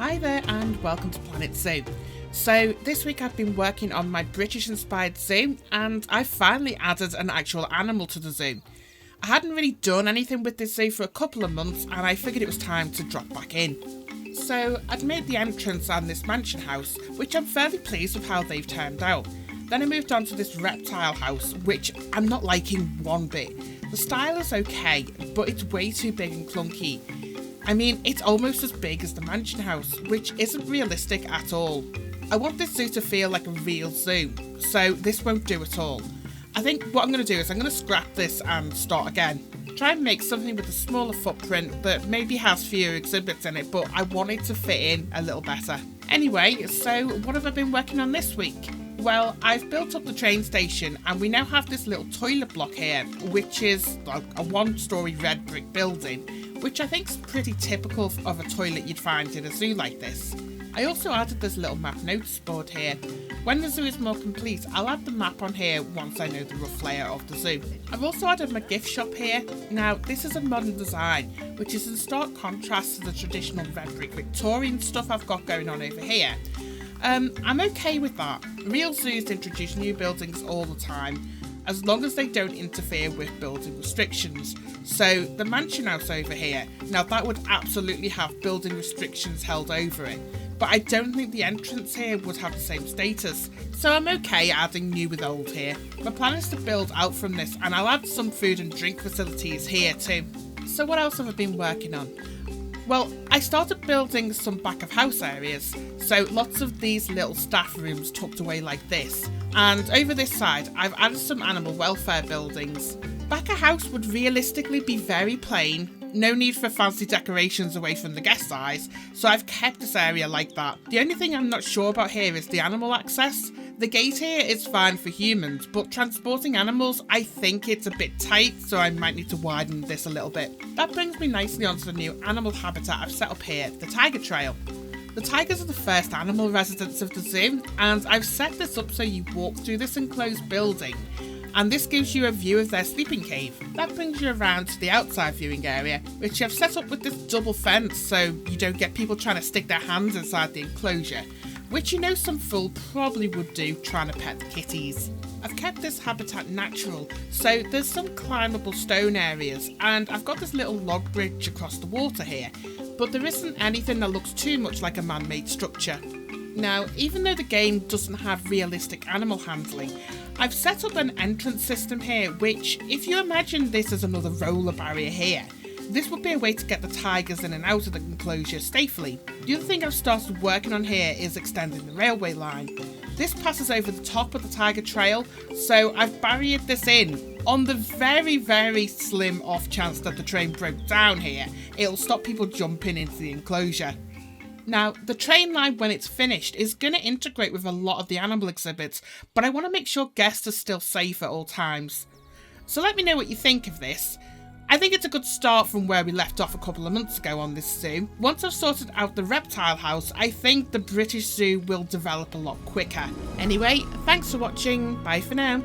Hi there and welcome to Planet Zoo. So this week I've been working on my British inspired zoo and I finally added an actual animal to the zoo. I hadn't really done anything with this zoo for a couple of months and I figured it was time to drop back in. So I'd made the entrance and this mansion house, which I'm fairly pleased with how they've turned out. Then I moved on to this reptile house, which I'm not liking one bit. The style is okay, but it's way too big and clunky. I mean, it's almost as big as the mansion house, which isn't realistic at all. I want this zoo to feel like a real zoo, so this won't do at all. I think what I'm going to do is I'm going to scrap this and start again. Try and make something with a smaller footprint that maybe has fewer exhibits in it, but I want it to fit in a little better. Anyway, so what have I been working on this week? Well, I've built up the train station and we now have this little toilet block here, which is like a one-storey red brick building, which I think is pretty typical of a toilet you'd find in a zoo like this. I also added this little map notice board here. When the zoo is more complete, I'll add the map on here once I know the rough layout of the zoo. I've also added my gift shop here. Now, this is a modern design, which is in stark contrast to the traditional red brick Victorian stuff I've got going on over here. I'm okay with that. Real zoos introduce new buildings all the time, as long as they don't interfere with building restrictions. So the mansion house over here, now that would absolutely have building restrictions held over it, but I don't think the entrance here would have the same status, so I'm okay adding new with old here. My plan is to build out from this and I'll add some food and drink facilities here too. So what else have I been working on? Well, I started building some back of house areas, so lots of these little staff rooms tucked away like this. And over this side, I've added some animal welfare buildings. Back of house would realistically be very plain, no need for fancy decorations away from the guest eyes, so I've kept this area like that. The only thing I'm not sure about here is the animal access. The gate here is fine for humans, but transporting animals, I think it's a bit tight, so I might need to widen this a little bit. That brings me nicely onto the new animal habitat I've set up here, the tiger trail. The tigers are the first animal residents of the zoo, and I've set this up so you walk through this enclosed building, and this gives you a view of their sleeping cave. That brings you around to the outside viewing area, which I've set up with this double fence so you don't get people trying to stick their hands inside the enclosure, which you know some fool probably would do trying to pet the kitties. I've kept this habitat natural, so there's some climbable stone areas, and I've got this little log bridge across the water here, but there isn't anything that looks too much like a man-made structure. Now, even though the game doesn't have realistic animal handling, I've set up an entrance system here which, if you imagine this as another roller barrier here, this would be a way to get the tigers in and out of the enclosure safely. The other thing I've started working on here is extending the railway line. This passes over the top of the tiger trail, so I've barriered this in. On the very, very slim off chance that the train broke down here, it'll stop people jumping into the enclosure. Now, the train line, when it's finished, is going to integrate with a lot of the animal exhibits, but I want to make sure guests are still safe at all times. So let me know what you think of this. I think it's a good start from where we left off a couple of months ago on this zoo. Once I've sorted out the reptile house, I think the British Zoo will develop a lot quicker. Anyway, thanks for watching. Bye for now.